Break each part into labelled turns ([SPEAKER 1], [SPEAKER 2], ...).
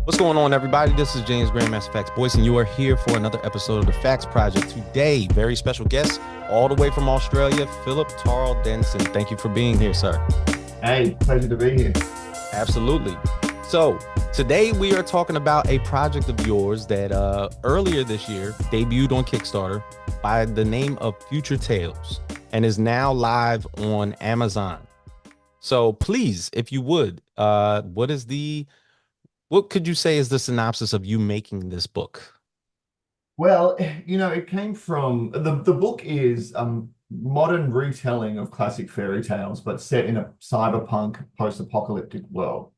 [SPEAKER 1] What's going on, everybody? This is James Grandmaster Facts Boyce, and you are here for another episode of the Facts Project. Today, very special guest, all the way from Australia, Phillip Tarl Denson. Thank you for being here, sir.
[SPEAKER 2] Hey, pleasure to be here.
[SPEAKER 1] Absolutely. So, today we are talking about a project of yours that earlier this year debuted on Kickstarter by the name of Future Tales and is now live on Amazon. So, please, if you would, what could you say is the synopsis of you making this book?
[SPEAKER 2] Well, it came from the book is modern retelling of classic fairy tales, but set in a cyberpunk post-apocalyptic world.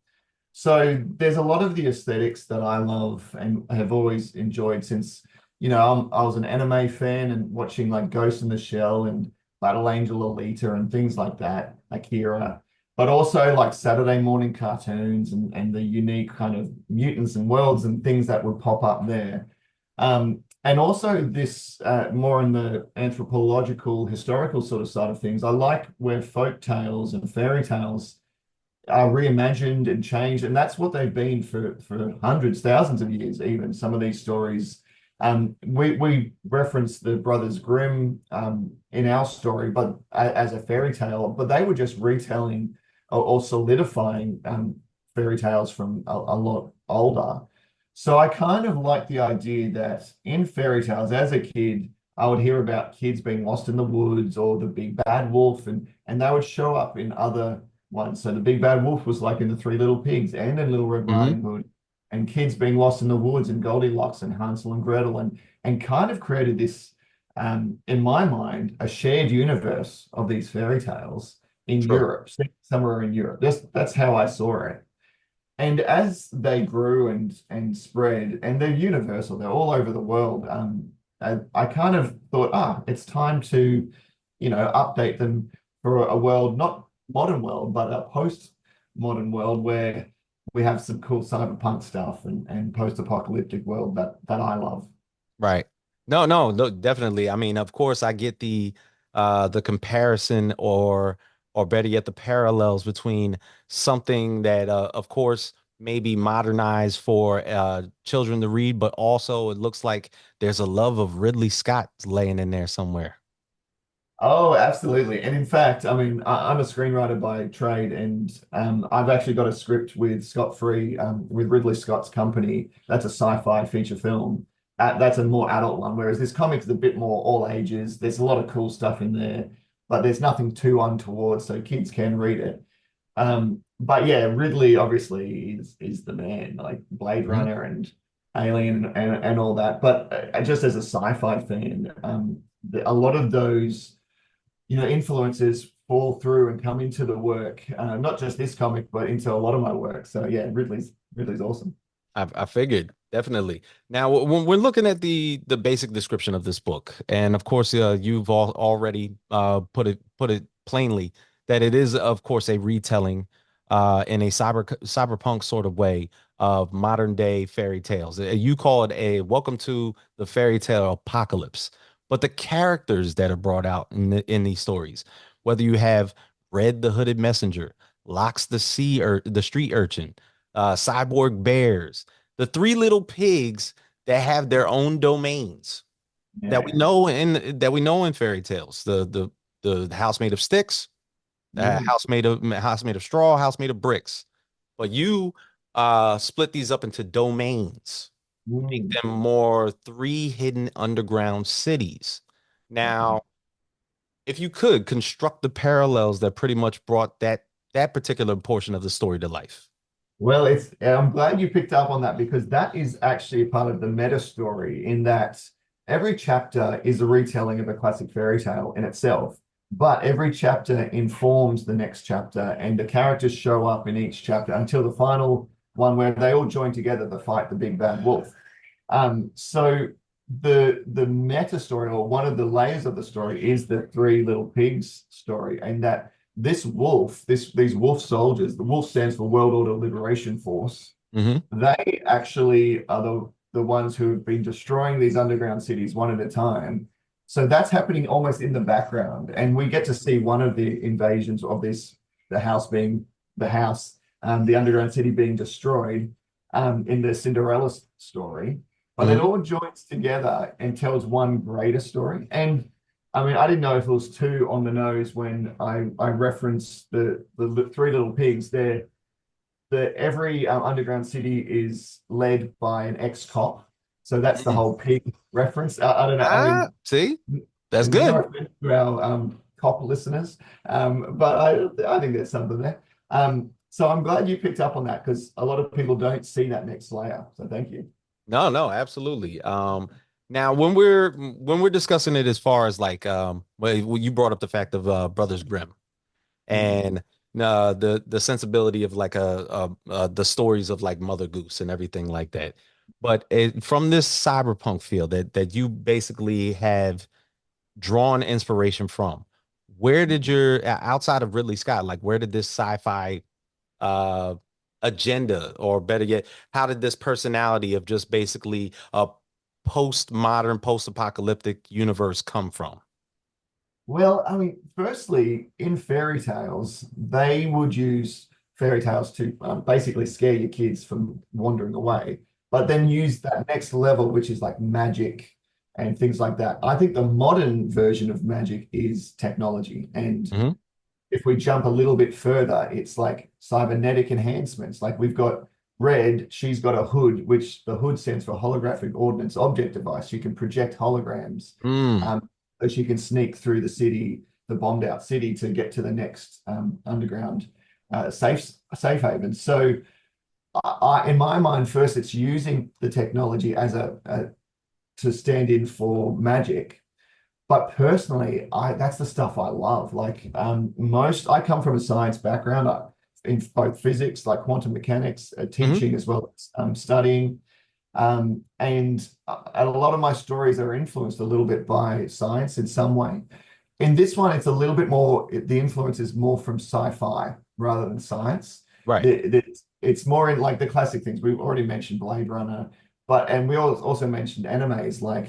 [SPEAKER 2] So there's a lot of the aesthetics that I love and have always enjoyed since, I was an anime fan and watching like Ghost in the Shell and Battle Angel Alita and things like that, Akira, but also like Saturday morning cartoons and the unique kind of mutants and worlds and things that would pop up there. And also this more in the anthropological, historical sort of side of things. I like where folk tales and fairy tales are reimagined and changed, and that's what they've been for hundreds, thousands of years. Even some of these stories, we reference the Brothers Grimm in our story, but as a fairy tale, but they were just retelling or solidifying fairy tales from a lot older. So I kind of like the idea that in fairy tales, as a kid, I would hear about kids being lost in the woods or the big bad wolf, and they would show up in other ones. So the big bad wolf was like in the Three Little Pigs and in Little Red
[SPEAKER 1] Hmm.
[SPEAKER 2] Riding Hood, and kids being lost in the woods and Goldilocks and Hansel and Gretel, and kind of created this, in my mind, a shared universe of these fairy tales in
[SPEAKER 1] True.
[SPEAKER 2] Europe, somewhere in Europe. That's how I saw it. And as they grew and spread, and they're universal, they're all over the world. I kind of thought, it's time to, update them for a world, not modern world, but a post-modern world where we have some cool cyberpunk stuff and post-apocalyptic world that I love.
[SPEAKER 1] Right. No, definitely. I mean, of course, I get the comparison or better yet, the parallels between something that of course maybe modernized for children to read, but also it looks like there's a love of Ridley Scott laying in there somewhere.
[SPEAKER 2] Oh, absolutely. And in fact, I mean, I'm a screenwriter by trade, and I've actually got a script with Scott Free, with Ridley Scott's company. That's a sci-fi feature film. That's a more adult one, whereas this comic's a bit more all ages. There's a lot of cool stuff in there, but there's nothing too untoward, so kids can read it. But yeah, Ridley obviously is the man, like Blade
[SPEAKER 1] Mhm.
[SPEAKER 2] Runner and Alien and all that. But just as a sci-fi fan, a lot of those influences fall through and come into the work, not just this comic, but into a lot of my work. So yeah, Ridley's awesome.
[SPEAKER 1] I figured definitely. Now, when we're looking at the basic description of this book, and of course, you've already put it plainly that it is, of course, a retelling in a cyberpunk sort of way of modern day fairy tales. You call it a welcome to the fairy tale apocalypse, but the characters that are brought out in these stories, whether you have Red the Hooded Messenger, Locks the street urchin, cyborg bears, the three little pigs that have their own domains
[SPEAKER 2] Yeah.
[SPEAKER 1] that we know in fairy tales. The house made of sticks,
[SPEAKER 2] Mm.
[SPEAKER 1] house made of straw, house made of bricks. But you split these up into domains, make
[SPEAKER 2] Mm.
[SPEAKER 1] them more three hidden underground cities.
[SPEAKER 2] Mhm.
[SPEAKER 1] Now, if you could construct the parallels that pretty much brought that particular portion of the story to life.
[SPEAKER 2] Well, I'm glad you picked up on that because that is actually a part of the meta story in that every chapter is a retelling of a classic fairy tale in itself, but every chapter informs the next chapter, and the characters show up in each chapter until the final one where they all join together to fight the big bad wolf. So the meta story, or one of the layers of the story, is the Three Little Pigs story, and that this wolf, these wolf soldiers, the wolf stands for World Order Liberation Force.
[SPEAKER 1] Hmm.
[SPEAKER 2] They actually are the ones who have been destroying these underground cities one at a time. So that's happening almost in the background, and we get to see one of the invasions of this, the house being the house, the underground city being destroyed. in the Cinderella story, but it
[SPEAKER 1] Hmm.
[SPEAKER 2] all joins together and tells one greater story. And I mean, I didn't know if it was too on the nose when I referenced the three little pigs. Every underground city is led by an ex-cop, so that's the whole pig reference. I don't know. I
[SPEAKER 1] Ah,
[SPEAKER 2] mean,
[SPEAKER 1] see, that's
[SPEAKER 2] and no
[SPEAKER 1] good.
[SPEAKER 2] offense to our cop listeners, but I think there's something there. So I'm glad you picked up on that because a lot of people don't see that next layer. So thank you.
[SPEAKER 1] No, no, absolutely. Now when we're discussing it as far as like, well, you brought up the fact of Brothers Grimm
[SPEAKER 2] Mm.
[SPEAKER 1] and the sensibility of like the stories of like Mother Goose and everything like that. But from this cyberpunk feel that you basically have drawn inspiration from, where did your outside of Ridley Scott, like where did this sci-fi uh agenda, or better yet, how did this personality of just basically a postmodern, post-apocalyptic universe come from?
[SPEAKER 2] Well, I mean, firstly, in fairy tales, they would use fairy tales to basically scare your kids from wandering away, but then use that next level, which is like magic and things like that. I think the modern version of magic is technology. And
[SPEAKER 1] Hmm.
[SPEAKER 2] if we jump a little bit further, it's like cybernetic enhancements. Like we've got Red, she's got a hood, which the hood stands for holographic ordnance object device. She can project holograms.
[SPEAKER 1] Mm.
[SPEAKER 2] So she can sneak through the city, the bombed out city, to get to the next underground safe haven. So in my mind, first it's using the technology as a to stand in for magic, but personally, I that's the stuff I love. Like most, I come from a science background in both physics, like quantum mechanics,
[SPEAKER 1] Hmm.
[SPEAKER 2] teaching as well as studying. And a lot of my stories are influenced a little bit by science in some way. In this one, it's a little bit more, the influence is more from sci-fi rather than science.
[SPEAKER 1] Right.
[SPEAKER 2] It's more in like the classic things. We've already mentioned Blade Runner, but and we also mentioned animes like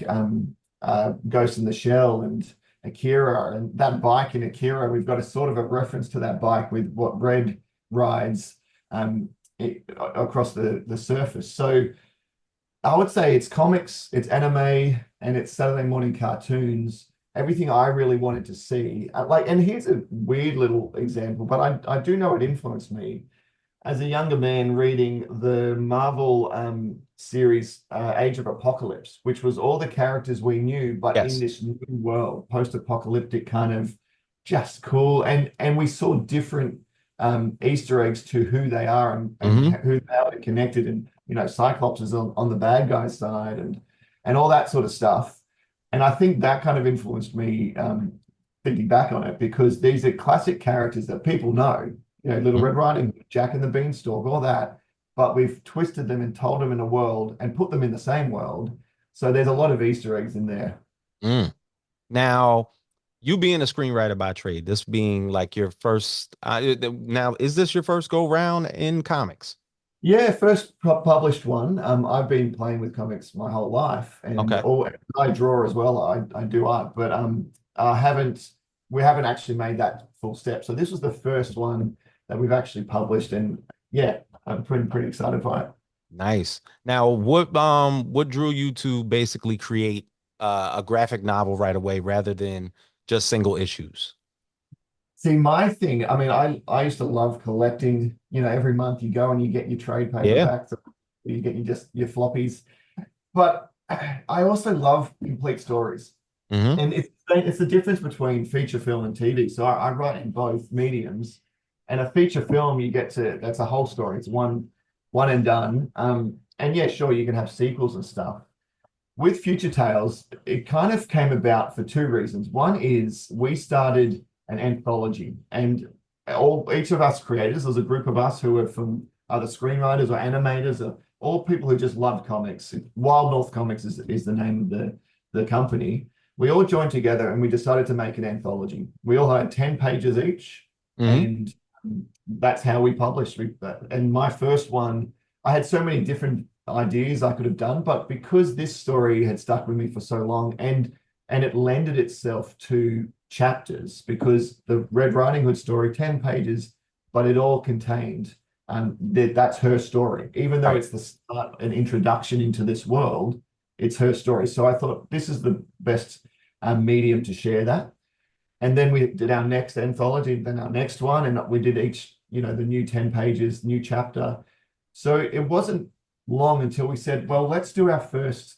[SPEAKER 2] Ghost in the Shell and Akira. And that bike in Akira, we've got a sort of a reference to that bike with what Red rides across the surface. So I would say it's comics, it's anime, and it's Saturday morning cartoons. Everything I really wanted to see. Like, and here's a weird little example, but I do know it influenced me as a younger man reading the Marvel series Age of Apocalypse, which was all the characters we knew, but in
[SPEAKER 1] Yes.
[SPEAKER 2] this new world, post-apocalyptic kind of just cool. And we saw different Easter eggs to who they are and
[SPEAKER 1] Hmm.
[SPEAKER 2] who they are connected. And Cyclops is on the bad guy's side and all that sort of stuff. And I think that kind of influenced me thinking back on it because these are classic characters that people know, Little Red Riding Hood, Jack and the Beanstalk, all that. But we've twisted them and told them in a world and put them in the same world. So there's a lot of Easter eggs in there.
[SPEAKER 1] Mm. Now, you being a screenwriter by trade, this being like your first, now, is this your first go round in comics?
[SPEAKER 2] Yeah, first published one. I've been playing with comics my whole life, and
[SPEAKER 1] Okay.
[SPEAKER 2] all I draw as well. I do art, but I haven't. We haven't actually made that full step. So this was the first one that we've actually published, and yeah, I'm pretty excited by it.
[SPEAKER 1] Nice. Now, what drew you to basically create a graphic novel right away rather than just single issues?
[SPEAKER 2] See, my thing, I mean, I used to love collecting. Every month you go and you get your trade
[SPEAKER 1] Yeah.
[SPEAKER 2] paperbacks, or you get your floppies. But I also love complete stories.
[SPEAKER 1] Hmm.
[SPEAKER 2] And it's the difference between feature film and TV. So I write in both mediums. And a feature film, that's a whole story. It's one and done. And yeah, sure, you can have sequels and stuff. With Future Tales, it kind of came about for two reasons. One is we started an anthology, and each of us creators, there's a group of us who are from either screenwriters or animators, or all people who just loved comics. Wild North Comics is the name of the company. We all joined together and we decided to make an anthology. We all had 10 pages each,
[SPEAKER 1] Hmm.
[SPEAKER 2] and that's how we published. And my first one, I had so many different ideas I could have done, but because this story had stuck with me for so long and it lended itself to chapters, because the Red Riding Hood story, 10 pages, but it all contained that's her story. Even though
[SPEAKER 1] Right.
[SPEAKER 2] it's the start, an introduction into this world, it's her story. So I thought this is the best medium to share that. And then we did our next anthology, then our next one, and we did each, the new 10 pages, new chapter. So it wasn't long until we said, well, let's do our first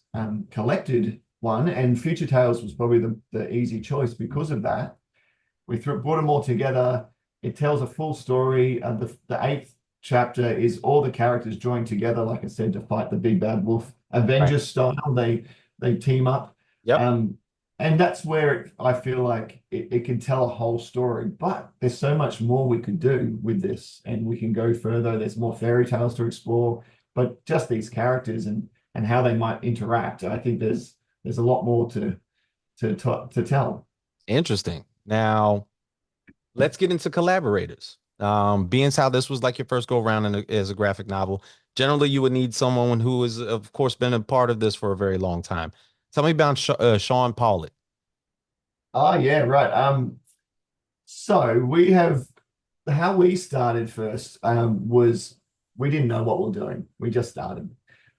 [SPEAKER 2] collected one. And Future Tales was probably the easy choice because of that. Brought them all together. It tells a full story. The eighth chapter is all the characters joined together, like I said, to fight the big bad wolf.
[SPEAKER 1] Right.
[SPEAKER 2] Avengers style, they team up.
[SPEAKER 1] Yep.
[SPEAKER 2] Um, and that's where I feel like it can tell a whole story. But there's so much more we could do with this, and we can go further. There's more fairy tales to explore, but just these characters and how they might interact. I think there's a lot more to tell.
[SPEAKER 1] Interesting. Now, let's get into collaborators. Being as how this was like your first go around as a graphic novel, generally you would need someone who has, of course, been a part of this for a very long time. Tell me about Sean Pollitt.
[SPEAKER 2] Oh yeah, right. So we have how we started first was we didn't know what we we're doing. We just started.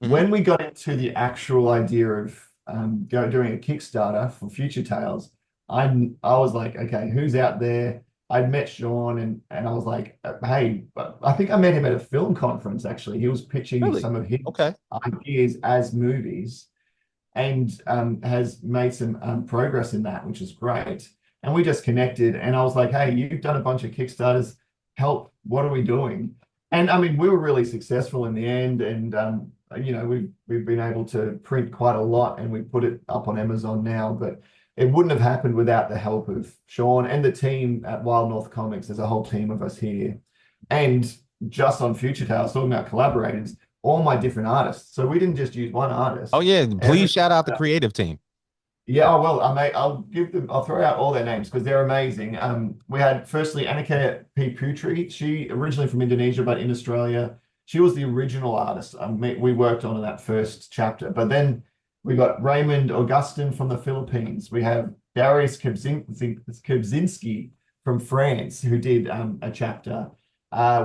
[SPEAKER 1] Hmm.
[SPEAKER 2] When we got into the actual idea of doing a Kickstarter for Future Tales, I was like, okay, who's out there? I'd met Sean and I was like, hey, I think I met him at a film conference actually. He was pitching
[SPEAKER 1] Really?
[SPEAKER 2] some of his
[SPEAKER 1] Okay.
[SPEAKER 2] ideas as movies and has made some progress in that, which is great. And we just connected, and I was like, "Hey, you've done a bunch of Kickstarters. Help! What are we doing?" And I mean, we were really successful in the end, and we've been able to print quite a lot, and we put it up on Amazon now. But it wouldn't have happened without the help of Sean and the team at Wild North Comics. There's a whole team of us here, and just on Future Tales, talking about collaborators, all my different artists. So we didn't just use one
[SPEAKER 1] Oh
[SPEAKER 2] artist.
[SPEAKER 1] yeah,
[SPEAKER 2] Every
[SPEAKER 1] please shout out the creative team.
[SPEAKER 2] yeah, I will. I'll throw out all their names because they're amazing. We had firstly Annika P. Putri. She originally from Indonesia, but in Australia. She was the original artist. We worked on in that first chapter. But then we got Raymond Augustin from the Philippines. We have Darius Kobzinski from France, who did a chapter.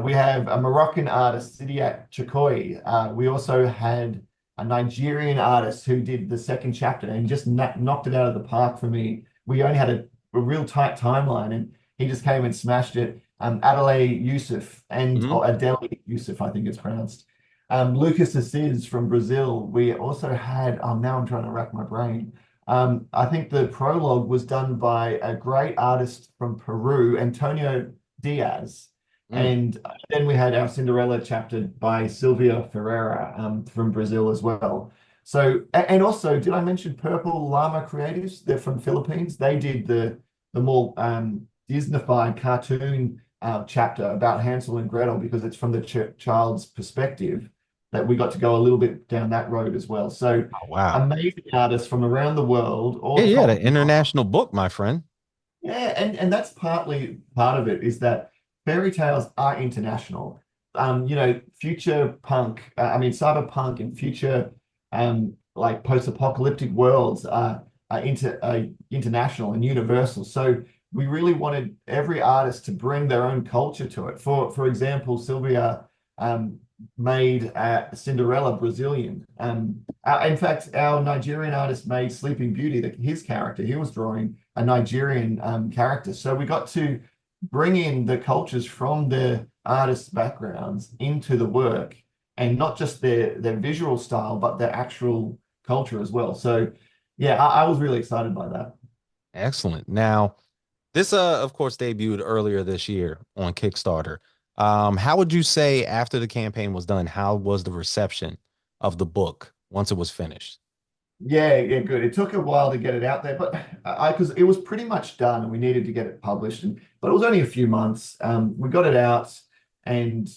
[SPEAKER 2] We have a Moroccan artist, Sidiat Chakoi. We also had a Nigerian artist who did the second chapter and just knocked it out of the park for me. We only had a real tight timeline and he just came and smashed it. Adelaide Yusuf
[SPEAKER 1] Hmm.
[SPEAKER 2] or Adele Yusuf, I think it's pronounced. Lucas Assis from Brazil. We also had, now I'm trying to rack my brain. I think the prologue was done by a great artist from Peru, Antonio Diaz.
[SPEAKER 1] Mm.
[SPEAKER 2] And then we had our Cinderella chapter by Silvia Ferreira from Brazil as well. So, and also, did I mention Purple Llama Creatives? They're from Philippines. They did the more Disneyfied cartoon chapter about Hansel and Gretel because it's from the child's perspective that we got to go a little bit down that road as well. So,
[SPEAKER 1] Oh, wow.
[SPEAKER 2] amazing artists from around the world,
[SPEAKER 1] Yeah,
[SPEAKER 2] all
[SPEAKER 1] yeah,
[SPEAKER 2] top
[SPEAKER 1] the
[SPEAKER 2] notch.
[SPEAKER 1] international book, my friend.
[SPEAKER 2] Yeah, and that's partly part of it is that fairy tales are international. Future punk, I mean cyberpunk and future like post-apocalyptic worlds are international and universal. So we really wanted every artist to bring their own culture to it. For example, Sylvia made Cinderella Brazilian. In fact, our Nigerian artist made Sleeping Beauty, his character. He was drawing a Nigerian character. So we got to bring in the cultures from the artists' backgrounds into the work and not just their visual style, but their actual culture as well. So yeah, I was really excited by that.
[SPEAKER 1] Excellent. Now, this of course debuted earlier this year on Kickstarter. How would you say after the campaign was done, how was the reception of the book once it was finished?
[SPEAKER 2] Yeah, yeah, good. It took a while to get it out there, but I because it was pretty much done and we needed to get it published, but it was only a few months. We got it out, and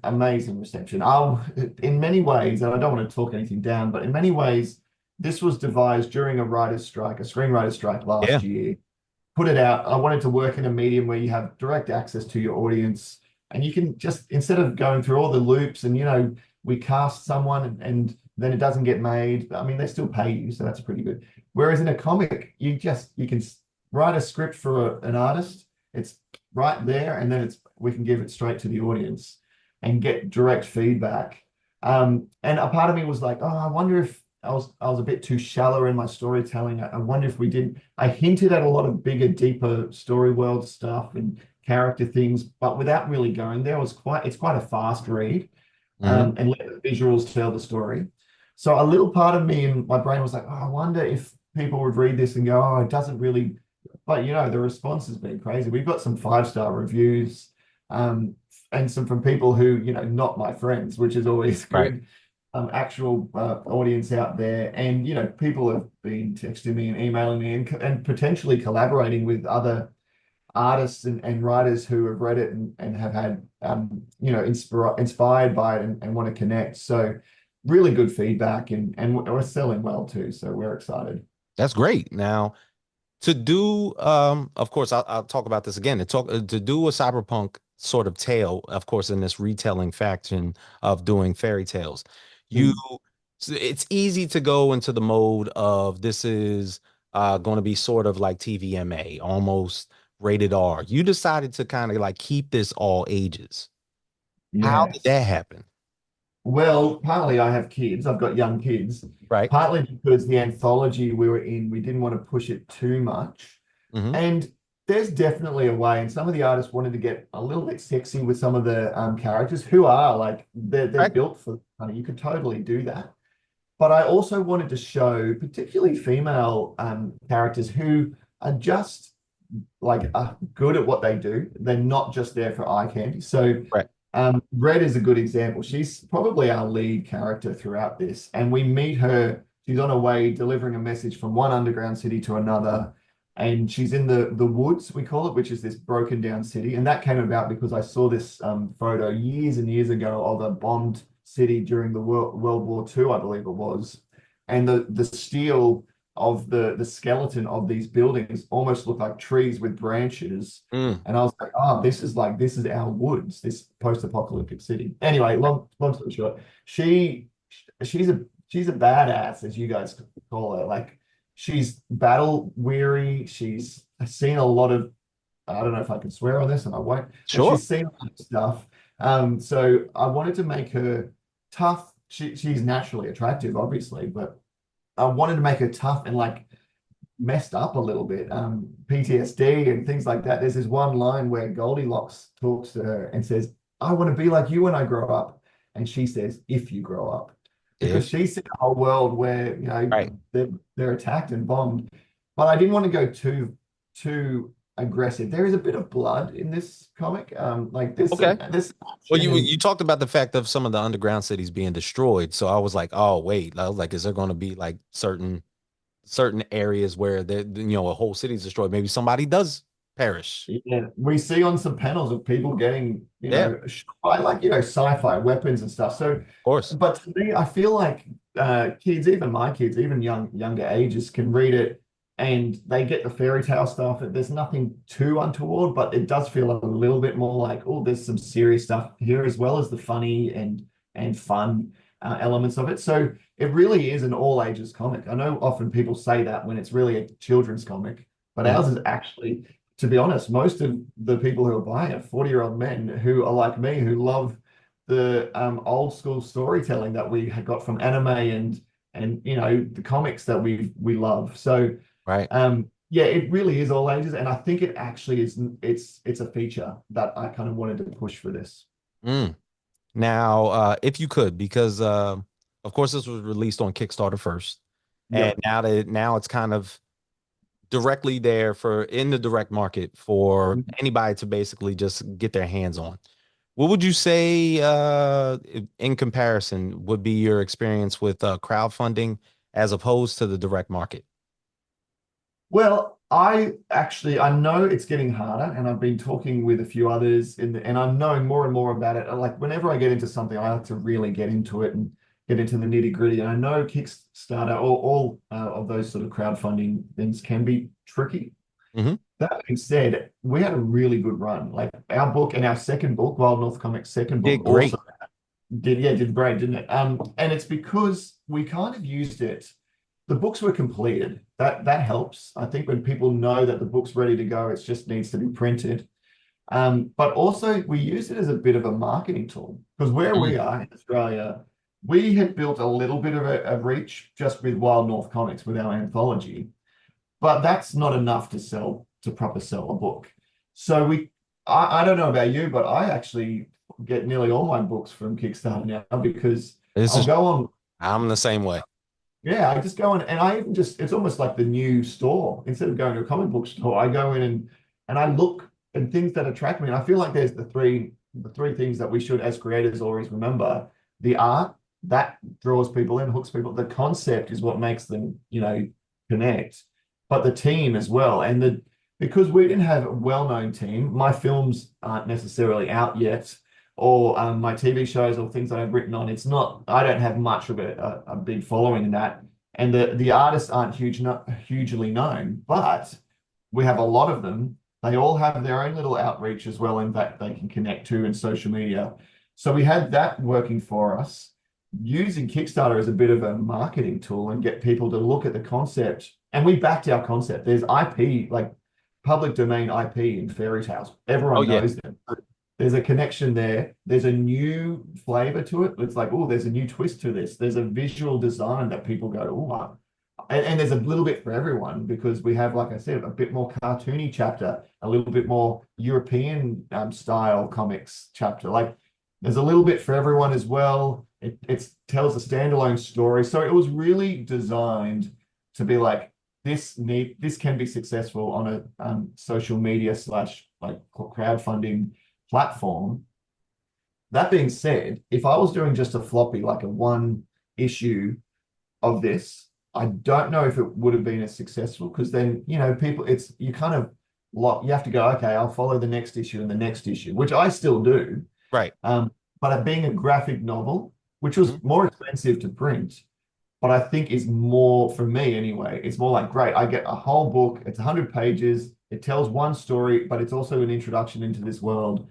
[SPEAKER 2] amazing reception. In many ways, and I don't want to talk anything down, but in many ways, this was devised during a writer's strike, a screenwriter's strike
[SPEAKER 1] Yeah.
[SPEAKER 2] last year. Put it out. I wanted to work in a medium where you have direct access to your audience, and you can just instead of going through all the loops and we cast someone and then it doesn't get made. I mean, they still pay you, so that's pretty good. Whereas in a comic, you can write a script for an artist. It's right there, and then we can give it straight to the audience. and get direct feedback. And a part of me was like, oh, I wonder if I was a bit too shallow in my storytelling. I wonder if we did. I hinted at a lot of bigger, deeper story world stuff and character things, but without really going there. It's quite a fast read,
[SPEAKER 1] Hmm.
[SPEAKER 2] and let the visuals tell the story. So a little part of me in my brain was like, oh, I wonder if people would read this and go, oh, it doesn't really. But the response has been crazy. We've got some 5-star reviews, um, and some from people who, not my friends, which is always
[SPEAKER 1] Right.
[SPEAKER 2] good. Actual audience out there, and people have been texting me and emailing me and potentially collaborating with other artists and writers who have read it and have had inspired by it and want to connect. So really good feedback, and we're selling well too. So we're excited.
[SPEAKER 1] That's great. Now, to do, of course, I'll talk about this again. To do a cyberpunk sort of tale, of course, in this retelling faction of doing fairy tales, you
[SPEAKER 2] Mm.
[SPEAKER 1] it's easy to go into the mode of this is going to be sort of like TVMA, almost rated R. You decided to kind of like keep this all ages. How did
[SPEAKER 2] Yes.
[SPEAKER 1] that happen?
[SPEAKER 2] Well, partly I have kids. I've got young kids.
[SPEAKER 1] Right.
[SPEAKER 2] Partly because the anthology we were in, we didn't want to push it too much.
[SPEAKER 1] Hmm.
[SPEAKER 2] And there's definitely a way, and some of the artists wanted to get a little bit sexy with some of the characters who are like they're
[SPEAKER 1] Right.
[SPEAKER 2] built for honey. You could totally do that. But I also wanted to show particularly female characters who are just like good at what they do. They're not just there for eye candy. So
[SPEAKER 1] Right.
[SPEAKER 2] Red is a good example. She's probably our lead character throughout this, and we meet her. She's on her way delivering a message from one underground city to another, and she's in the woods, we call it, which is this broken down city. And that came about because I saw this photo years and years ago of a bombed city during the World War II, I believe it was, and the steel of the skeleton of these buildings almost look like trees with branches.
[SPEAKER 1] Mm.
[SPEAKER 2] And I was like, oh, this is our woods, this post-apocalyptic city. Anyway, long story short, she's a badass, as you guys call her. Like she's battle weary. She's seen a lot of, I don't know if I can swear on this and I won't, but
[SPEAKER 1] Sure.
[SPEAKER 2] she's seen a lot of stuff. So I wanted to make her tough. She's naturally attractive, obviously, but I wanted to make her tough and like messed up a little bit, PTSD and things like that. There's this one line where Goldilocks talks to her and says, I want to be like you when I grow up. And she says, if you grow up, because
[SPEAKER 1] If
[SPEAKER 2] she's seen a whole world where,
[SPEAKER 1] right.
[SPEAKER 2] they're attacked and bombed. But I didn't want to go too aggressive. There is a bit of blood in this comic. Like there's
[SPEAKER 1] Okay.
[SPEAKER 2] some this
[SPEAKER 1] Well,
[SPEAKER 2] action
[SPEAKER 1] you
[SPEAKER 2] and
[SPEAKER 1] talked about the fact of some of the underground cities being destroyed. So I was like, oh wait, I was like, is there going to be like certain areas where a whole city's destroyed? Maybe somebody does perish.
[SPEAKER 2] yeah, we see on some panels of people getting,
[SPEAKER 1] Yeah, of
[SPEAKER 2] shot by like, sci-fi weapons and stuff. So,
[SPEAKER 1] course.
[SPEAKER 2] but to me, I feel like kids, even my kids, even younger ages, can read it and they get the fairy tale stuff. There's nothing too untoward, but it does feel a little bit more like, oh, there's some serious stuff here as well as the funny and fun elements of it. So it really is an all ages comic. I know often people say that when it's really a children's comic, but
[SPEAKER 1] Mhm.
[SPEAKER 2] ours is actually, to be honest, most of the people who are buying it, 40-year-old men who are like me, who love the old school storytelling that we had got from anime and the comics that we love. So
[SPEAKER 1] Right.
[SPEAKER 2] yeah, it really is all ages, and I think it actually is. It's a feature that I kind of wanted to push for this.
[SPEAKER 1] Mm. Now, if you could, because of course this was released on Kickstarter first, and
[SPEAKER 2] Yep.
[SPEAKER 1] now it's kind of directly there for in the direct market for anybody to basically just get their hands on. What would you say, in comparison, would be your experience with crowdfunding as opposed to the direct market?
[SPEAKER 2] Well, I know it's getting harder, and I've been talking with a few others, and I'm knowing more and more about it. Like whenever I get into something, I like to really get into it and get into the nitty gritty. And I know Kickstarter, all of those sort of crowdfunding things can be tricky.
[SPEAKER 1] Hmm.
[SPEAKER 2] That being said, we had a really good run. Like our book and our second book, Wild North Comics' second book,
[SPEAKER 1] Did
[SPEAKER 2] also
[SPEAKER 1] great.
[SPEAKER 2] did great, didn't it? And it's because we kind of used it. The books were completed. That helps. I think when people know that the book's ready to go, it just needs to be printed. But also we use it as a bit of a marketing tool because where we
[SPEAKER 1] Mm.
[SPEAKER 2] are in Australia, we had built a little bit of a reach just with Wild North Comics with our anthology, but that's not enough to proper sell a book. So I don't know about you, but I actually get nearly all my books from Kickstarter now because
[SPEAKER 1] This
[SPEAKER 2] I'll
[SPEAKER 1] is
[SPEAKER 2] go on.
[SPEAKER 1] I'm the same way.
[SPEAKER 2] Yeah, I just go in and I even just it's almost like the new store. Instead of going to a comic book store, I go in and I look at things that attract me. And I feel like there's the three things that we should as creators always remember. The art that draws people in, hooks people. The concept is what makes them, connect. But the team as well. And the because we didn't have a well-known team, my films aren't necessarily out yet or my TV shows or things that I've written on, it's not, I don't have much of a big following in that. And the artists aren't hugely known, but we have a lot of them. They all have their own little outreach as well, in that they can connect to in social media. So we had that working for us, using Kickstarter as a bit of a marketing tool and get people to look at the concept. And we backed our concept. There's IP, like public domain IP in fairy tales.
[SPEAKER 1] Oh
[SPEAKER 2] Everyone
[SPEAKER 1] yeah.
[SPEAKER 2] knows them. There's a connection there. There's a new flavor to it. It's like, oh, there's a new twist to this. There's a visual design that people go, oh, and there's a little bit for everyone because we have, like I said, a bit more cartoony chapter, a little bit more European style comics chapter. Like there's a little bit for everyone as well. It tells a standalone story. So it was really designed to be like this can be successful on a social media slash like crowdfunding platform. That being said, if I was doing just a floppy, like a one issue of this, I don't know if it would have been as successful because then, people, it's you kind of you have to go, okay, I'll follow the next issue and the next issue, which I still do.
[SPEAKER 1] Right.
[SPEAKER 2] But it being a graphic novel, which
[SPEAKER 1] Mhm.
[SPEAKER 2] was more expensive to print, but I think is more for me anyway. It's more like, great, I get a whole book, it's 100 pages, it tells one story, but it's also an introduction into this world,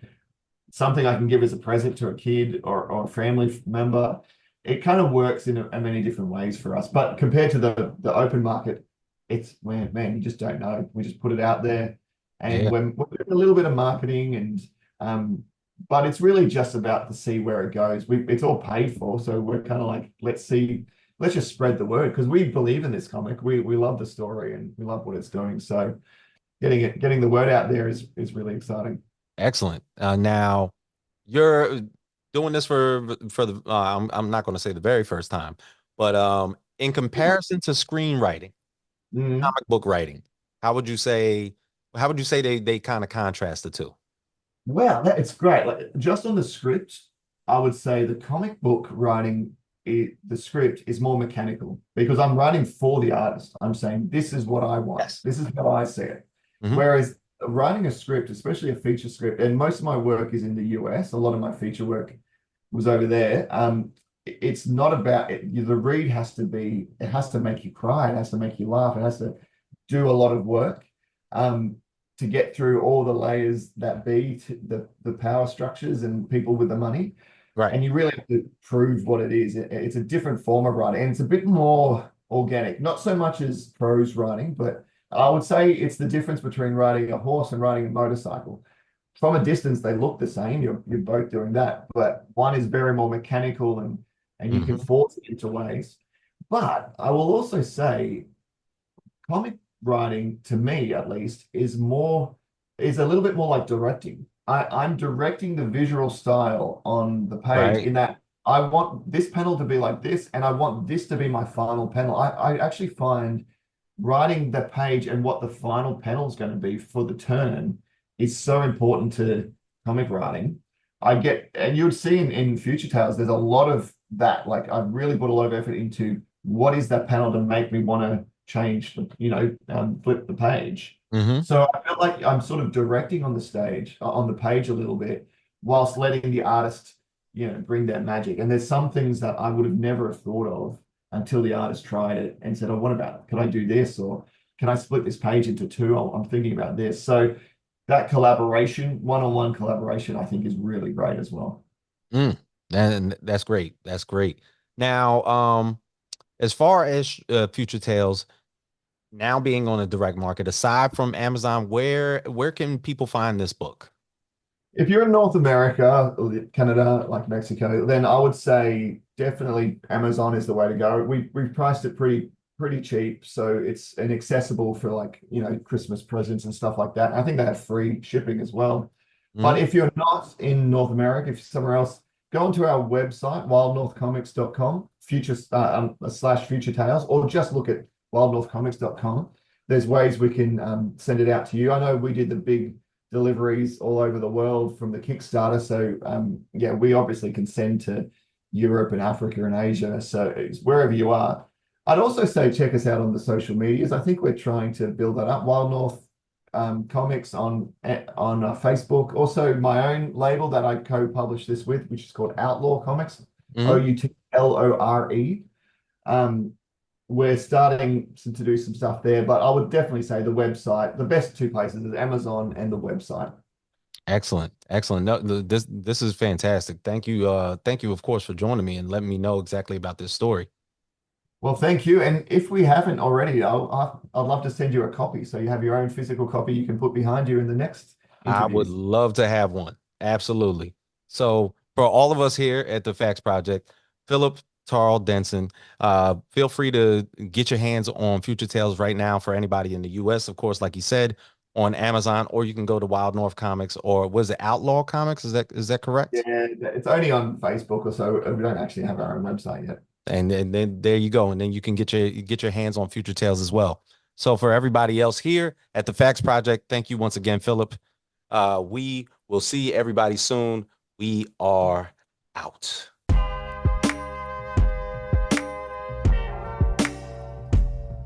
[SPEAKER 2] something I can give as a present to a kid or a family member. It kind of works in many different ways for us. But compared to the open market, it's man, you just don't know. We just put it out there, and
[SPEAKER 1] Yeah.
[SPEAKER 2] we're doing a little bit of marketing, and but it's really just about to see where it goes. It's all paid for, so we're kind of like, let's see, let's just spread the word because we believe in this comic. We love the story and we love what it's doing. So getting the word out there is really exciting.
[SPEAKER 1] Excellent. Now you're doing this for the I'm not going to say the very first time, but in comparison to screenwriting,
[SPEAKER 2] Mhm.
[SPEAKER 1] comic book writing, how would you say how would you say they kind of contrast the two?
[SPEAKER 2] Wow, it's great. Like just on the script, I would say the comic book writing, the script is more mechanical because I'm writing for the artist. I'm saying this is what I want.
[SPEAKER 1] Yes.
[SPEAKER 2] This is how I see it.
[SPEAKER 1] Hmm.
[SPEAKER 2] Whereas writing a script, especially a feature script, and most of my work is in the US. A lot of my feature work was over there. It's not about it. The read has to be. It has to make you cry. It has to make you laugh. It has to do a lot of work. Um, to get through all the layers that be the power structures and people with the money.
[SPEAKER 1] Right.
[SPEAKER 2] And you really have to prove what it is. It's a different form of writing, and it's a bit more organic, not so much as prose writing, but I would say it's the difference between riding a horse and riding a motorcycle. From a distance, they look the same. You're both doing that, but one is very more mechanical and you can
[SPEAKER 1] Hmm.
[SPEAKER 2] force it into ways. But I will also say comic writing, to me at least, is a little bit more like directing. I'm directing the visual style on the page
[SPEAKER 1] Right.
[SPEAKER 2] in that I want this panel to be like this, and I want this to be my final panel. I actually find writing the page and what the final panel is going to be for the turn is so important to comic writing. And you would see in Future Tales, there's a lot of that. Like I've really put a lot of effort into what is that panel to make me want to change, flip the page.
[SPEAKER 1] Hmm.
[SPEAKER 2] So I feel like I'm sort of directing on the stage, on the page a little bit, whilst letting the artist, bring that magic. And there's some things that I would have never have thought of until the artist tried it and said, "Oh, what about it? Can I do this? Or can I split this page into two? I'm thinking about this." So that collaboration, one-on-one collaboration, I think is really great as well.
[SPEAKER 1] Mm. And that's great. That's great. Now, as far as Future Tales now being on the direct market, aside from Amazon, where can people find this book?
[SPEAKER 2] If you're in North America, Canada, like Mexico, then I would say definitely Amazon is the way to go. We've priced it pretty cheap, so it's and accessible for like, Christmas presents and stuff like that. I think they have free shipping as well. But
[SPEAKER 1] Mhm.
[SPEAKER 2] if you're not in North America, if you're somewhere else, go onto our website, wildnorthcomics.com, slash future tales, or just look at wildnorthcomics.com. There's ways we can send it out to you. I know we did the big deliveries all over the world from the Kickstarter. So yeah, we obviously can send to Europe and Africa and Asia. So it's wherever you are. I'd also say check us out on the social medias. I think we're trying to build that up. Wild North Comics on Facebook. Also, my own label that I co-published this with, which is called Outlaw Comics,
[SPEAKER 1] Mhm.
[SPEAKER 2] Outlore. Um, we're starting to do some stuff there, but I would definitely say the website, the best two places is Amazon and the website.
[SPEAKER 1] Excellent. Excellent. No, this is fantastic. Thank you, of course, for joining me and letting me know exactly about this story.
[SPEAKER 2] Well, thank you. And if we haven't already, I'd love to send you a copy. So you have your own physical copy you can put behind you in the next
[SPEAKER 1] I would
[SPEAKER 2] interviews.
[SPEAKER 1] love to have one. Absolutely. So for all of us here at the Facts Project, Philip, Tarl, Denson, feel free to get your hands on Future Tales right now for anybody in the US, of course, like you said, on Amazon, or you can go to Wild North Comics or was it Outlaw Comics? Is that
[SPEAKER 2] Yeah,
[SPEAKER 1] correct?
[SPEAKER 2] it's only on Facebook or so. We don't actually have our own website yet.
[SPEAKER 1] And then there you go. And then you can get your hands on Future Tales as well. So for everybody else here at the Facts Project, thank you once again, Philip. We will see everybody soon. We are out.